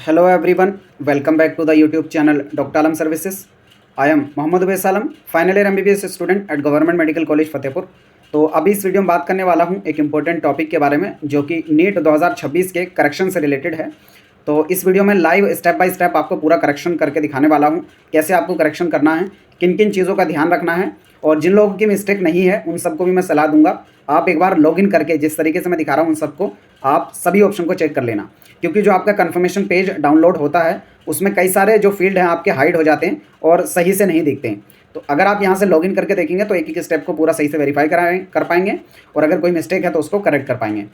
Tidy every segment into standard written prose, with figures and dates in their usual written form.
Hello everyone, welcome back to the YouTube channel Dr. Alam Services. I am Mohammad Uvais Alam, final year MBBS student at government medical college Fatehpur. तो अभी इस video में बात करने वाला हूं एक इम्पोर्टेंट टॉपिक के बारे में जो कि नीट 2026 के करेक्शन से रिलेटेड है। तो इस वीडियो में लाइव स्टेप बाय स्टेप आपको पूरा करेक्शन करके दिखाने वाला हूं, कैसे आपको करेक्शन करना है, किन किन चीज़ों का ध्यान रखना है, और जिन लोगों की मिस्टेक नहीं है उन सबको भी मैं सलाह दूंगा आप एक बार लॉगिन करके जिस तरीके से मैं दिखा रहा हूँ उन सबको आप सभी ऑप्शन को चेक कर लेना, क्योंकि जो आपका कन्फर्मेशन पेज डाउनलोड होता है उसमें कई सारे जो फील्ड हैं आपके हाइड हो जाते हैं और सही से नहीं दिखते हैं। तो अगर आप यहाँ से लॉगिन करके देखेंगे तो एक एक स्टेप को पूरा सही से वेरीफाई कर पाएंगे और अगर कोई मिस्टेक है तो उसको करेक्ट कर पाएंगे।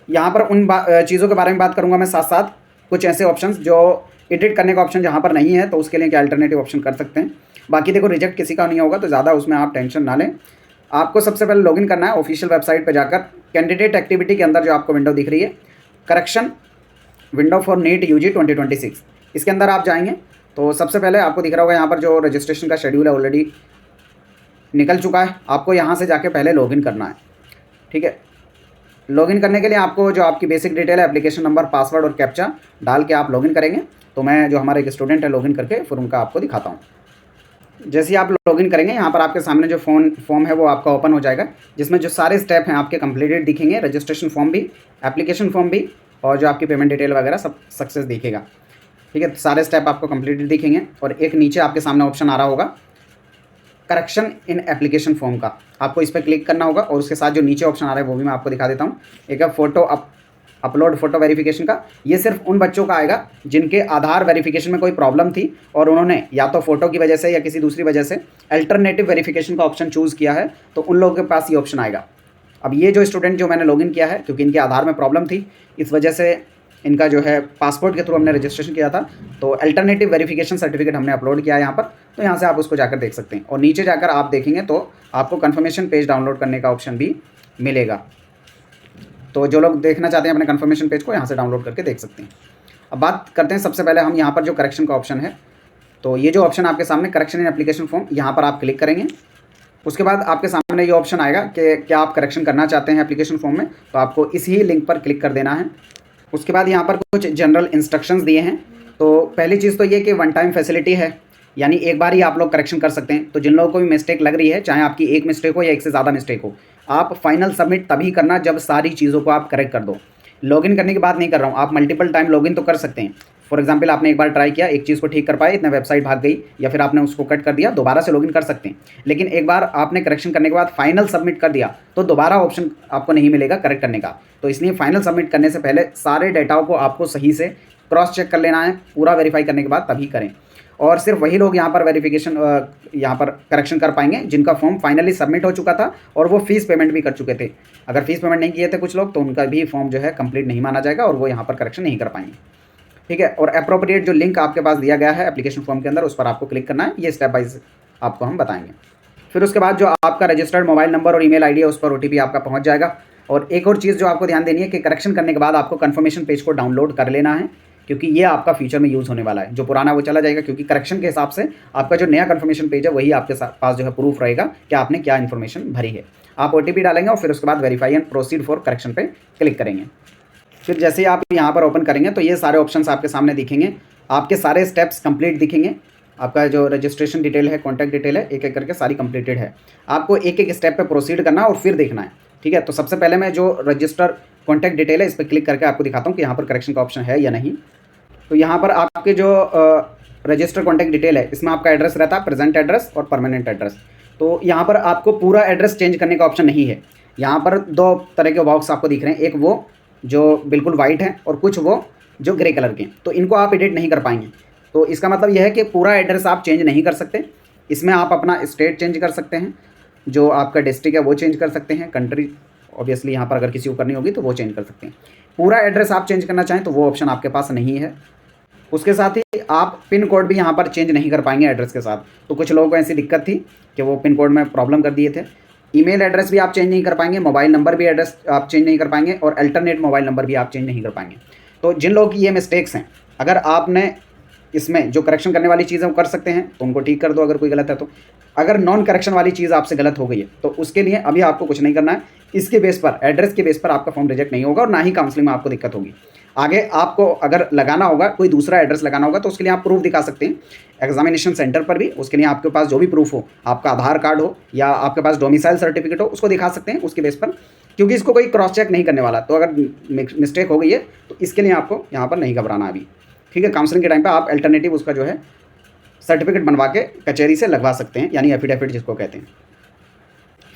यहाँ पर उन चीज़ों के बारे में बात करूँगा मैं, साथ साथ कुछ ऐसे ऑप्शंस जो एडिट करने का ऑप्शन जहाँ पर नहीं है तो उसके लिए क्या अल्टरनेटिव ऑप्शन कर सकते हैं। बाकी देखो, रिजेक्ट किसी का नहीं होगा तो ज़्यादा उसमें आप टेंशन ना लें। आपको सबसे पहले लॉगिन करना है ऑफिशियल वेबसाइट पर जाकर, कैंडिडेट एक्टिविटी के अंदर जो आपको विंडो दिख रही है correction window for NEET UG 2026, इसके अंदर आप जाएंगे तो सबसे पहले आपको दिख रहा होगा यहाँ पर जो रजिस्ट्रेशन का शेड्यूल है ऑलरेडी निकल चुका है। आपको यहाँ से जाके पहले लॉगिन करना है, ठीक है। लॉगिन करने के लिए आपको जो आपकी बेसिक डिटेल है, एप्लीकेशन नंबर, पासवर्ड और कैप्चा डाल के आप लॉगिन करेंगे। तो मैं जो हमारे एक स्टूडेंट है लॉगिन करके फिर उनका आपको दिखाता हूँ। जैसे ही आप लॉगिन करेंगे यहाँ पर आपके सामने जो फॉर्म है वो आपका ओपन हो जाएगा, जिसमें जो सारे स्टेप हैं आपके कंप्लीटेड दिखेंगे, रजिस्ट्रेशन फॉर्म भी, एप्लीकेशन फॉर्म भी, और जो आपकी पेमेंट डिटेल वगैरह सब सक्सेस दिखेगा, ठीक है। तो सारे स्टेप आपको कंप्लीटेड दिखेंगे और एक नीचे आपके सामने ऑप्शन आ रहा होगा करेक्शन इन एप्लीकेशन फॉर्म का, आपको इस पर क्लिक करना होगा और उसके साथ जो नीचे ऑप्शन आ रहा है वो भी मैं आपको दिखा देता हूँ। एक है फोटो अपलोड फोटो वेरिफिकेशन का, ये सिर्फ उन बच्चों का आएगा जिनके आधार वेरिफिकेशन में कोई प्रॉब्लम थी और उन्होंने या तो फोटो की वजह से या किसी दूसरी वजह से अल्टरनेटिव वेरिफिकेशन का ऑप्शन चूज़ किया है, तो उन लोगों के पास ये ऑप्शन आएगा। अब ये जो स्टूडेंट जो मैंने लॉगिन किया है, क्योंकि इनके आधार में प्रॉब्लम थी इस वजह से इनका जो है पासपोर्ट के थ्रू हमने रजिस्ट्रेशन किया था, तो अल्टरनेटिव वेरिफिकेशन सर्टिफिकेट हमने अपलोड किया है यहाँ पर। तो यहाँ से आप उसको जाकर देख सकते हैं और नीचे जाकर आप देखेंगे तो आपको कन्फर्मेशन पेज डाउनलोड करने का ऑप्शन भी मिलेगा। तो जो लोग देखना चाहते हैं अपने कन्फर्मेशन पेज को यहाँ से डाउनलोड करके देख सकते हैं। अब बात करते हैं सबसे पहले हम यहाँ पर जो करेक्शन का ऑप्शन है, तो ये जो ऑप्शन आपके सामने करेक्शन इन एप्लीकेशन फॉर्म, यहाँ पर आप क्लिक करेंगे। उसके बाद आपके सामने ये ऑप्शन आएगा कि क्या आप करेक्शन करना चाहते हैं एप्लीकेशन फॉर्म में, तो आपको इसी लिंक पर क्लिक कर देना है। उसके बाद यहाँ पर कुछ जनरल इंस्ट्रक्शंस दिए हैं। तो पहली चीज़ तो ये कि वन टाइम फैसिलिटी है, यानी एक बार ही आप लोग करेक्शन कर सकते हैं। तो जिन लोगों को भी मिस्टेक लग रही है, चाहे आपकी एक मिस्टेक हो या एक से ज़्यादा मिस्टेक हो, आप फाइनल सबमिट तभी करना जब सारी चीज़ों को आप करेक्ट कर दो। लॉगिन करने की बात नहीं कर रहा हूँ, आप मल्टीपल टाइम लॉगिन तो कर सकते हैं। फॉर एग्जांपल आपने एक बार ट्राई किया, एक चीज़ को ठीक कर पाए, इतना वेबसाइट भाग गई या फिर आपने उसको कट कर दिया, दोबारा से लॉगिन कर सकते हैं। लेकिन एक बार आपने करेक्शन करने के बाद फाइनल सबमिट कर दिया तो दोबारा ऑप्शन आपको नहीं मिलेगा करेक्ट करने का। तो इसलिए फाइनल सबमिट करने से पहले सारे डेटाओं को आपको सही से क्रॉस चेक कर लेना है, पूरा वेरीफाई करने के बाद तभी करें। और सिर्फ वही लोग यहाँ पर वेरिफिकेशन यहाँ पर करेक्शन कर पाएंगे जिनका फॉर्म फाइनली सबमिट हो चुका था और वो फीस पेमेंट भी कर चुके थे। अगर फीस पेमेंट नहीं किए थे कुछ लोग तो उनका भी फॉर्म जो है कंप्लीट नहीं माना जाएगा और वो यहाँ पर करेक्शन नहीं कर पाएंगे, ठीक है। और अप्रोप्रिएट जो लिंक आपके पास दिया गया है एप्लीकेशन फॉर्म के अंदर, उस पर आपको क्लिक करना है। ये स्टेप बाइज आपको हम बताएंगे। फिर उसके बाद जो आपका रजिस्टर्ड मोबाइल नंबर और ईमेल आईडी है उस पर OTP आपका पहुँच जाएगा। और एक और चीज़ जो आपको ध्यान देनी है कि करेक्शन करने के बाद आपको कन्फर्मेशन पेज को डाउनलोड कर लेना है, क्योंकि ये आपका फ्यूचर में यूज़ होने वाला है। जो पुराना वो चला जाएगा, क्योंकि करेक्शन के हिसाब से आपका जो नया कन्फर्मेशन पेज है वही आपके पास जो है प्रूफ रहेगा कि आपने क्या इन्फॉर्मेशन भरी है। आप OTP डालेंगे और फिर उसके बाद verify and proceed for correction पे क्लिक करेंगे। फिर जैसे ही आप यहाँ पर ओपन करेंगे तो ये सारे ऑप्शंस आपके सामने दिखेंगे, आपके सारे स्टेप्स कंप्लीट दिखेंगे। आपका जो रजिस्ट्रेशन डिटेल है, कॉन्टैक्ट डिटेल है, एक एक करके सारी कंप्लीटेड है। आपको एक एक स्टेप पे प्रोसीड करना और फिर देखना है, ठीक है। तो सबसे पहले मैं जो रजिस्टर कॉन्टैक्ट डिटेल है इस पर क्लिक करके आपको दिखाता हूँ कि यहाँ पर करेक्शन का ऑप्शन है या नहीं। तो यहाँ पर आपके जो रजिस्टर कॉन्टैक्ट डिटेल है इसमें आपका एड्रेस रहता है, प्रेजेंट एड्रेस और परमानेंट एड्रेस। तो यहाँ पर आपको पूरा एड्रेस चेंज करने का ऑप्शन नहीं है। यहाँ पर दो तरह के बॉक्स आपको दिख रहे हैं, एक वो जो बिल्कुल वाइट है और कुछ वो जो ग्रे कलर के हैं, तो इनको आप एडिट नहीं कर पाएंगे। तो इसका मतलब यह है कि पूरा एड्रेस आप चेंज नहीं कर सकते। इसमें आप अपना स्टेट चेंज कर सकते हैं, जो आपका डिस्ट्रिक्ट है वो चेंज कर सकते हैं, कंट्री ऑब्वियसली यहाँ पर अगर किसी को करनी होगी तो वो चेंज कर सकते हैं। पूरा एड्रेस आप चेंज करना चाहें तो वो ऑप्शन आपके पास नहीं है। उसके साथ ही आप पिन कोड भी यहाँ पर चेंज नहीं कर पाएंगे एड्रेस के साथ। तो कुछ लोगों को ऐसी दिक्कत थी कि वो पिन कोड में प्रॉब्लम कर दिए थे। ईमेल एड्रेस भी आप चेंज नहीं कर पाएंगे, मोबाइल नंबर भी एड्रेस आप चेंज नहीं कर पाएंगे और अल्टरनेट मोबाइल नंबर भी आप चेंज नहीं कर पाएंगे। तो जिन लोगों की ये मिस्टेक्स हैं, अगर आपने इसमें जो करेक्शन करने वाली चीज़ है वो कर सकते हैं, तो उनको ठीक कर दो अगर कोई गलत है तो। अगर नॉन करेक्शन वाली चीज़ आपसे गलत हो गई है तो उसके लिए अभी आपको कुछ नहीं करना है। इसके बेस पर, एड्रेस के बेस पर आपका फॉर्म रिजेक्ट नहीं होगा और ना ही काउंसलिंग में आपको दिक्कत होगी। आगे आपको अगर लगाना होगा, कोई दूसरा एड्रेस लगाना होगा, तो उसके लिए आप प्रूफ दिखा सकते हैं एग्जामिनेशन सेंटर पर भी। उसके लिए आपके पास जो भी प्रूफ हो, आपका आधार कार्ड हो या आपके पास डोमिसाइल सर्टिफिकेट हो, उसको दिखा सकते हैं उसके बेस पर, क्योंकि इसको कोई क्रॉस चेक नहीं करने वाला। तो अगर मिस्टेक हो गई है तो इसके लिए आपको यहाँ पर नहीं घबराना अभी, ठीक है। काउंसलिंग के टाइम पर आप अल्टरनेटिव उसका जो है सर्टिफिकेट बनवा के कचहरी से लगवा सकते हैं, यानी एफिडेविट जिसको कहते हैं।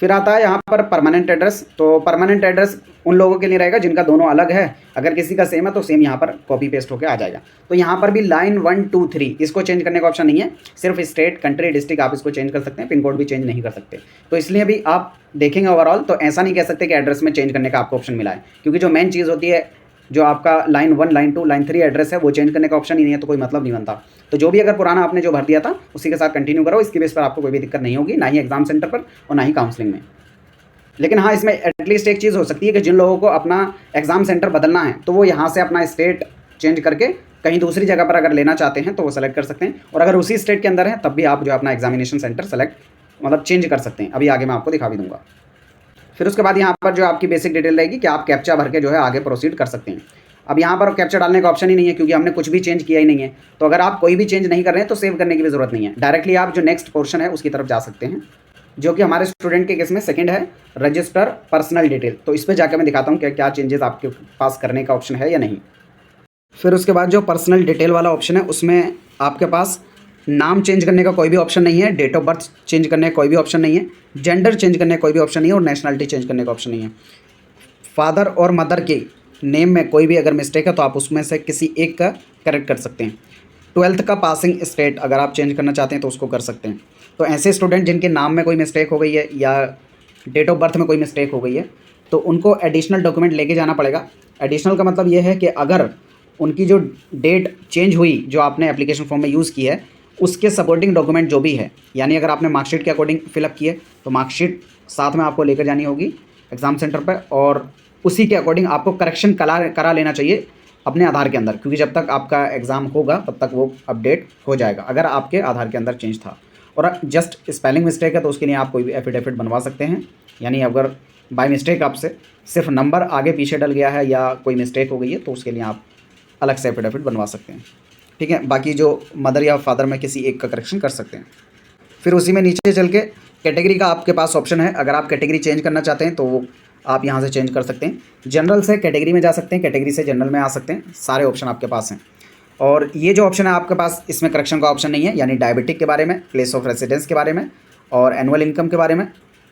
फिर आता है यहाँ पर परमानेंट एड्रेस। तो परमानेंट एड्रेस उन लोगों के लिए रहेगा जिनका दोनों अलग है। अगर किसी का सेम है तो सेम यहाँ पर कॉपी पेस्ट होकर आ जाएगा। तो यहाँ पर भी लाइन 1 2 3 इसको चेंज करने का ऑप्शन नहीं है। सिर्फ स्टेट, कंट्री, डिस्ट्रिक्ट आप इसको चेंज कर सकते हैं, पिन कोड भी चेंज नहीं कर सकते। तो इसलिए भी आप देखेंगे ओवरऑल तो ऐसा नहीं कह सकते कि एड्रेस में चेंज करने का आपको ऑप्शन मिला है, क्योंकि जो मेन चीज़ होती है, जो आपका लाइन 1, लाइन 2, लाइन 3 एड्रेस है, वो चेंज करने का ऑप्शन ही नहीं है, तो कोई मतलब नहीं बनता। तो जो भी अगर पुराना आपने जो भर दिया था उसी के साथ कंटिन्यू करो। इसके बेस पर आपको कोई भी दिक्कत नहीं होगी, ना ही एग्जाम सेंटर पर और ना ही काउंसलिंग में। लेकिन हाँ, इसमें एटलीस्ट एक चीज़ हो सकती है कि जिन लोगों को अपना एग्ज़ाम सेंटर बदलना है तो वो यहाँ से अपना स्टेट चेंज करके कहीं दूसरी जगह पर अगर लेना चाहते हैं तो वो सेलेक्ट कर सकते हैं, और अगर उसी स्टेट के अंदर है तब भी आप जो अपना एग्जामिनेशन सेंटर सेलेक्ट मतलब चेंज कर सकते हैं। अभी आगे मैं आपको दिखा भी दूंगा। फिर उसके बाद यहाँ पर जो आपकी बेसिक डिटेल रहेगी कि आप कैप्चा भर के जो है आगे प्रोसीड कर सकते हैं। अब यहाँ पर कैप्चा डालने का ऑप्शन ही नहीं है, क्योंकि हमने कुछ भी चेंज किया ही नहीं है। तो अगर आप कोई भी चेंज नहीं कर रहे हैं तो सेव करने की भी ज़रूरत नहीं है, डायरेक्टली आप जो नेक्स्ट पोर्शन है उसकी तरफ जा सकते हैं, जो कि हमारे स्टूडेंट के केस में सेकंड है, रजिस्टर पर्सनल डिटेल। तो इस पर जाकर मैं दिखाता हूँ कि क्या चेंजेस आपके पास करने का ऑप्शन है या नहीं। फिर उसके बाद जो पर्सनल डिटेल वाला ऑप्शन है उसमें आपके पास नाम चेंज करने का कोई भी ऑप्शन नहीं है, डेट ऑफ बर्थ चेंज करने का कोई भी ऑप्शन नहीं है, जेंडर चेंज करने का कोई भी ऑप्शन नहीं है और नेशनलिटी चेंज करने का ऑप्शन नहीं है। फादर और मदर के नेम में कोई भी अगर मिस्टेक है तो आप उसमें से किसी एक का करेक्ट कर सकते हैं। 12th का पासिंग स्टेट अगर आप चेंज करना चाहते हैं तो उसको कर सकते हैं। तो ऐसे स्टूडेंट जिनके नाम में कोई मिस्टेक हो गई है या डेट ऑफ बर्थ में कोई मिस्टेक हो गई है तो उनको एडिशनल डॉक्यूमेंट लेके जाना पड़ेगा। एडिशनल का मतलब ये है कि अगर उनकी जो डेट चेंज हुई जो आपने एप्लीकेशन फॉर्म में यूज़ की है उसके सपोर्टिंग डॉक्यूमेंट जो भी है, यानी अगर आपने मार्कशीट के अकॉर्डिंग फिलअप की है तो मार्कशीट साथ में आपको लेकर जानी होगी एग्ज़ाम सेंटर पर, और उसी के अकॉर्डिंग आपको करेक्शन करा लेना चाहिए अपने आधार के अंदर, क्योंकि जब तक आपका एग्ज़ाम होगा तब तक वो अपडेट हो जाएगा अगर आपके आधार के अंदर चेंज था। और जस्ट स्पेलिंग मिस्टेक है तो उसके लिए आप कोई भी एफिडेविट बनवा सकते हैं, यानी अगर बाय मिस्टेक आपसे सिर्फ नंबर आगे पीछे डल गया है या कोई मिस्टेक हो गई है तो उसके लिए आप अलग से एफिडेविट बनवा सकते हैं, ठीक है। बाकी जो मदर या फादर में किसी एक का करेक्शन कर सकते हैं। फिर उसी में नीचे चल के कैटेगरी का आपके पास ऑप्शन है। अगर आप कैटेगरी चेंज करना चाहते हैं तो आप यहाँ से चेंज कर सकते हैं। जनरल से कैटेगरी में जा सकते हैं, कैटेगरी से जनरल में आ सकते हैं, सारे ऑप्शन आपके पास हैं। और ये जो ऑप्शन है आपके पास, इसमें करेक्शन का ऑप्शन नहीं है, यानी डायबिटिक के बारे में, प्लेस ऑफ रेसिडेंस के बारे में और एनुअल इनकम के बारे में।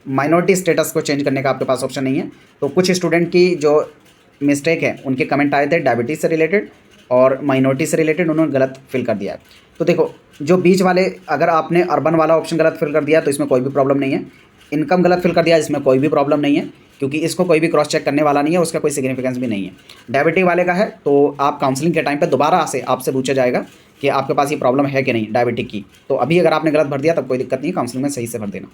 माइनॉरिटी स्टेटस को चेंज करने का आपके पास ऑप्शन नहीं है। तो कुछ स्टूडेंट की जो मिस्टेक है उनके कमेंट आए थे डायबिटीज़ से रिलेटेड और माइनॉरिटी से रिलेटेड, उन्होंने गलत फिल कर दिया है। तो देखो, जो बीच वाले, अगर आपने अर्बन वाला ऑप्शन गलत फिल कर दिया तो इसमें कोई भी प्रॉब्लम नहीं है। इनकम गलत फिल कर दिया इसमें कोई भी प्रॉब्लम नहीं है, क्योंकि इसको कोई भी क्रॉस चेक करने वाला नहीं है, उसका कोई सिग्निफिकेंस भी नहीं है। डायबिटिक वाले का है तो आप काउंसलिंग के टाइम पे दोबारा से आपसे पूछा जाएगा कि आपके पास ये प्रॉब्लम है कि नहीं डायबिटिक की। तो अभी अगर आपने गलत भर दिया तब कोई दिक्कत नहीं है, काउंसलिंग में सही से भर देना।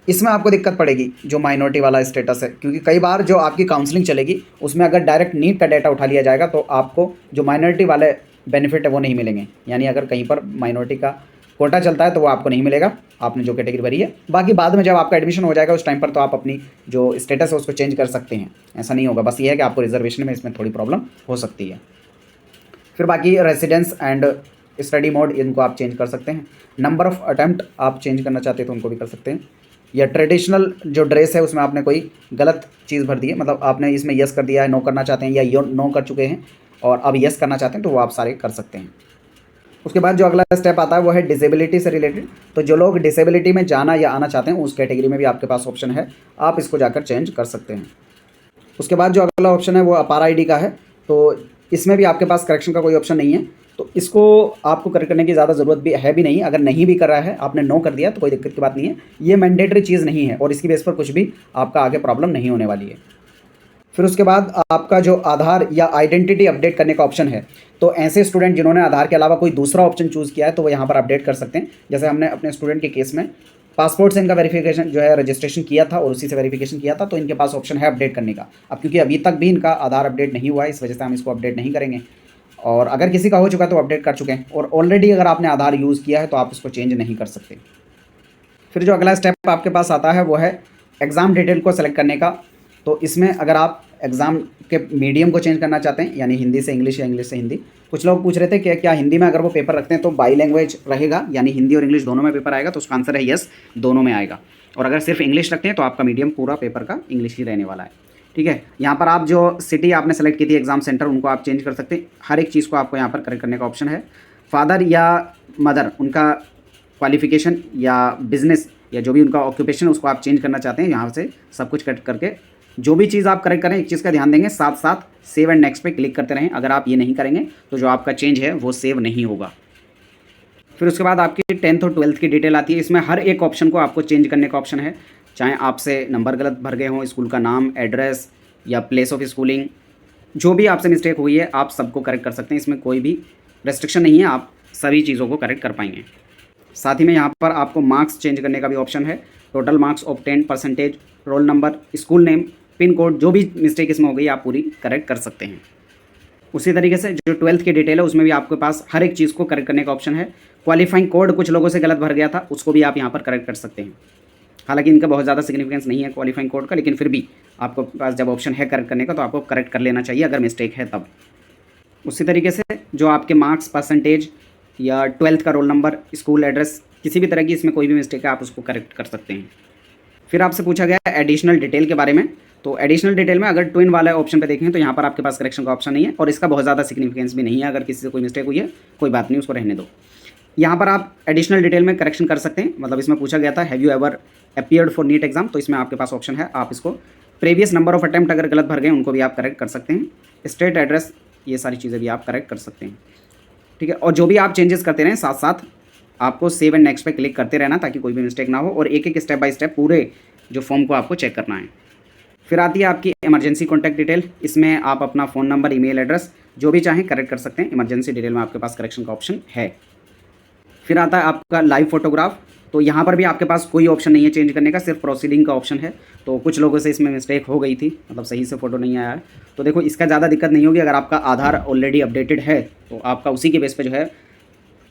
इसमें आपको दिक्कत पड़ेगी जो माइनॉरिटी वाला स्टेटस है, क्योंकि कई बार जो आपकी काउंसलिंग चलेगी उसमें अगर डायरेक्ट नीट का डाटा उठा लिया जाएगा तो आपको जो माइनॉरिटी वाले बेनिफिट है वो नहीं मिलेंगे। यानी अगर कहीं पर माइनॉरिटी का कोटा चलता है तो वो आपको नहीं मिलेगा, आपने जो कैटेगरी भरी है। बाकी बाद में जब आपका एडमिशन हो जाएगा उस टाइम पर तो आप अपनी जो स्टेटस है उसको चेंज कर सकते हैं, ऐसा नहीं होगा। बस ये है कि आपको रिजर्वेशन में इसमें थोड़ी प्रॉब्लम हो सकती है। फिर बाकी रेसिडेंस एंड स्टडी मोड, इनको आप चेंज कर सकते हैं। नंबर ऑफ़ अटैम्प्ट आप चेंज करना चाहते हैं तो उनको भी कर सकते हैं। या ट्रेडिशनल जो ड्रेस है उसमें आपने कोई गलत चीज़ भर दी है, मतलब आपने इसमें यस कर दिया है, नो करना चाहते हैं, या नो कर चुके हैं और अब यस करना चाहते हैं, तो वो आप सारे कर सकते हैं। उसके बाद जो अगला स्टेप आता है वो है डिसेबिलिटी से रिलेटेड। तो जो लोग डिसेबिलिटी में जाना या आना चाहते हैं उस कैटेगरी में भी आपके पास ऑप्शन है, आप इसको जाकर चेंज कर सकते हैं। उसके बाद जो अगला ऑप्शन है वो अपार आईडी का है। तो इसमें भी आपके पास करेक्शन का कोई ऑप्शन नहीं है, तो इसको आपको करेक्ट करने की ज़्यादा ज़रूरत भी है भी नहीं। अगर नहीं भी कर रहा है, आपने नो कर दिया तो कोई दिक्कत की बात नहीं है, ये मैंडेटरी चीज़ नहीं है और इसकी बेस पर कुछ भी आपका आगे प्रॉब्लम नहीं होने वाली है। फिर उसके बाद आपका जो आधार या आइडेंटिटी अपडेट करने का ऑप्शन है, तो ऐसे स्टूडेंट जिन्होंने आधार के अलावा कोई दूसरा ऑप्शन चूज़ किया है तो वो यहाँ पर अपडेट कर सकते हैं। जैसे हमने अपने स्टूडेंट के केस में पासपोर्ट से इनका वेरिफिकेशन जो है रजिस्ट्रेशन किया था और उसी से वेरिफिकेशन किया था, तो इनके पास ऑप्शन है अपडेट करने का। अब क्योंकि अभी तक भी इनका आधार अपडेट नहीं हुआ है, इस वजह से हम इसको अपडेट नहीं करेंगे। और अगर किसी का हो चुका है तो अपडेट कर चुके हैं, और ऑलरेडी अगर आपने आधार यूज़ किया है तो आप इसको चेंज नहीं कर सकते। फिर जो अगला स्टेप आपके पास आता है वो है एग्ज़ाम डिटेल को सेलेक्ट करने का। तो इसमें अगर आप एग्ज़ाम के मीडियम को चेंज करना चाहते हैं, यानी हिंदी से इंग्लिश या इंग्लिश से हिंदी, कुछ लोग पूछ रहे थे कि क्या हिंदी में अगर वो पेपर रखते हैं तो बाई लैंग्वेज रहेगा, यानी हिंदी और इंग्लिश दोनों में पेपर आएगा, तो उसका आंसर है यस, दोनों में आएगा। और अगर सिर्फ इंग्लिश रखते हैं तो आपका मीडियम पूरा पेपर का इंग्लिश ही रहने वाला है। ठीक है, यहाँ पर आप जो सिटी आपने सेलेक्ट की थी एग्जाम सेंटर, उनको आप चेंज कर सकते हैं। हर एक चीज़ को आपको यहाँ पर करेक्ट करने का ऑप्शन है। फादर या मदर, उनका क्वालिफिकेशन या बिजनेस या जो भी उनका ऑक्यूपेशन, उसको आप चेंज करना चाहते हैं, यहाँ से सब कुछ कट करके जो भी चीज़ आप करेक्ट करें, एक चीज़ का ध्यान देंगे, साथ साथ सेव एंड नेक्स्ट पे क्लिक करते रहें। अगर आप ये नहीं करेंगे तो जो आपका चेंज है वो सेव नहीं होगा। फिर उसके बाद आपकी 10th और 12th की डिटेल आती है। इसमें हर एक ऑप्शन को आपको चेंज करने का ऑप्शन है, चाहे आपसे नंबर गलत भर गए हों, स्कूल का नाम, एड्रेस या प्लेस ऑफ स्कूलिंग, जो भी आपसे मिस्टेक हुई है आप सबको करेक्ट कर सकते हैं। इसमें कोई भी रेस्ट्रिक्शन नहीं है, आप सभी चीज़ों को करेक्ट कर पाएंगे। साथ ही में यहाँ पर आपको मार्क्स चेंज करने का भी ऑप्शन है। Total marks obtain, percentage, roll number, school name, pin code, जो भी मिस्टेक इसमें हो गई आप पूरी करेक्ट कर सकते हैं। उसी तरीके से जो 12th की डिटेल है उसमें भी आपके पास हर एक चीज़ को करेक्ट करने का ऑप्शन है। क्वालिफाइंग कोड कुछ लोगों से गलत भर गया था, उसको भी आप यहाँ पर करेक्ट कर सकते हैं। हालांकि इनका बहुत ज़्यादा सिग्निफिकेंस नहीं है क्वालिफाइंग कोड का, लेकिन फिर भी आपको पास जब ऑप्शन है करेक्ट करने का तो आपको करेक्ट कर लेना चाहिए अगर मिस्टेक है तब। उसी तरीके से जो आपके मार्क्स, परसेंटेज या 12th का रोल नंबर, स्कूल एड्रेस, किसी भी तरह की इसमें कोई भी मिस्टेक है आप उसको करेक्ट कर सकते हैं। फिर आपसे पूछा गया है एडिशनल डिटेल के बारे में। तो एडिशनल डिटेल में अगर ट्विन वाला ऑप्शन पे देखें तो यहाँ पर आपके पास करेक्शन का ऑप्शन नहीं है, और इसका बहुत ज़्यादा सिग्निफिकेंस भी नहीं है। अगर किसी से कोई मिस्टेक हुई है कोई बात नहीं, उसको रहने दो। यहाँ पर आप एडिशनल डिटेल में करेक्शन कर सकते हैं। मतलब इसमें पूछा गया था have you ever appeared for NEET exam, तो इसमें आपके पास ऑप्शन है, आप इसको प्रीवियस नंबर ऑफ अटेम्प्ट अगर गलत भर गए उनको भी आप करेक्ट कर सकते हैं। स्टेट एड्रेस, ये सारी चीज़ें भी आप करेक्ट कर सकते हैं। ठीक है, और जो भी आप चेंजेस करते रहें साथ साथ आपको सेव एंड नेक्स्ट पे क्लिक करते रहना ताकि कोई भी मिस्टेक ना हो, और एक एक स्टेप बाय स्टेप पूरे जो फॉर्म को आपको चेक करना है। फिर आती है आपकी इमरजेंसी कॉन्टैक्ट डिटेल। इसमें आप अपना फ़ोन नंबर, ईमेल एड्रेस जो भी चाहें करेक्ट कर सकते हैं। इमरजेंसी डिटेल में आपके पास करेक्शन का ऑप्शन है। फिर आता है आपका लाइव फोटोग्राफ। तो यहाँ पर भी आपके पास कोई ऑप्शन नहीं है चेंज करने का, सिर्फ प्रोसीडिंग का ऑप्शन है। तो कुछ लोगों से इसमें मिस्टेक हो गई थी, मतलब सही से फ़ोटो नहीं आया है। तो देखो इसका ज़्यादा दिक्कत नहीं होगी, अगर आपका आधार ऑलरेडी अपडेटेड है तो आपका उसी के बेस पे जो है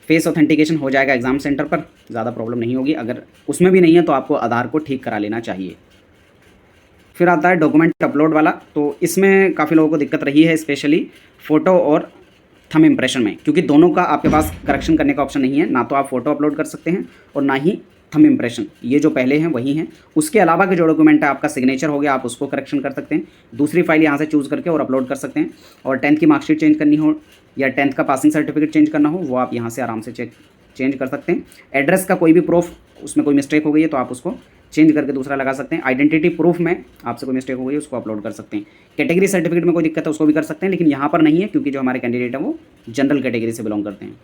फेस ऑथेंटिकेशन हो जाएगा एग्जाम सेंटर पर, ज़्यादा प्रॉब्लम नहीं होगी। अगर उसमें भी नहीं है तो आपको आधार को ठीक करा लेना चाहिए। फिर आता है डॉक्यूमेंट अपलोड वाला। तो इसमें काफ़ी लोगों को दिक्कत रही है, स्पेशली फ़ोटो और थंब इम्प्रेशन में, क्योंकि दोनों का आपके पास करेक्शन करने का ऑप्शन नहीं है। ना तो आप फ़ोटो अपलोड कर सकते हैं और ना ही थंब इम्प्रेशन, ये जो पहले हैं वही हैं। उसके अलावा के जो डॉक्यूमेंट है, आपका सिग्नेचर हो गया, आप उसको करेक्शन कर सकते हैं। दूसरी फाइल यहाँ से चूज़ करके और अपलोड कर सकते हैं। और 10th की मार्कशीट चेंज करनी हो या 10th का पासिंग सर्टिफिकेट चेंज करना हो, वो आप यहाँ से आराम से चेंज कर सकते हैं। एड्रेस का कोई भी प्रूफ, उसमें कोई मिस्टेक हो गई है तो आप उसको चेंज करके दूसरा लगा सकते हैं। आइडेंटिटी प्रूफ में आपसे कोई मिस्टेक हो गई है उसको अपलोड कर सकते हैं। कैटेगरी सर्टिफिकेट में कोई दिक्कत है उसको भी कर सकते हैं, लेकिन यहाँ पर नहीं है क्योंकि जो हमारे कैंडिडेट हैं वो जनरल कैटेगरी से बिलोंग करते हैं।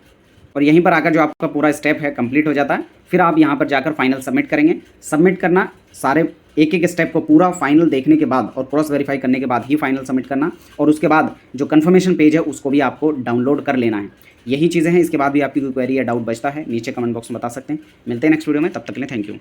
और यहीं पर आकर जो आपका पूरा स्टेप है कंप्लीट हो जाता है। फिर आप यहाँ पर जाकर फाइनल सबमिट करेंगे। सबमिट करना, सारे एक एक स्टेप को पूरा फाइनल देखने के बाद और क्रॉस वेरीफाई करने के बाद ही फाइनल सबमिट करना, और उसके बाद जो कन्फर्मेशन पेज है उसको भी आपको डाउनलोड कर लेना है। यही चीज़ें हैं। इसके बाद भी आपकी कोई क्वेरी या डाउट बचता है नीचे कमेंट बॉक्स में बता सकते हैं। मिलते हैं नेक्स्ट वीडियो में, तब तक के लिए थैंक यू।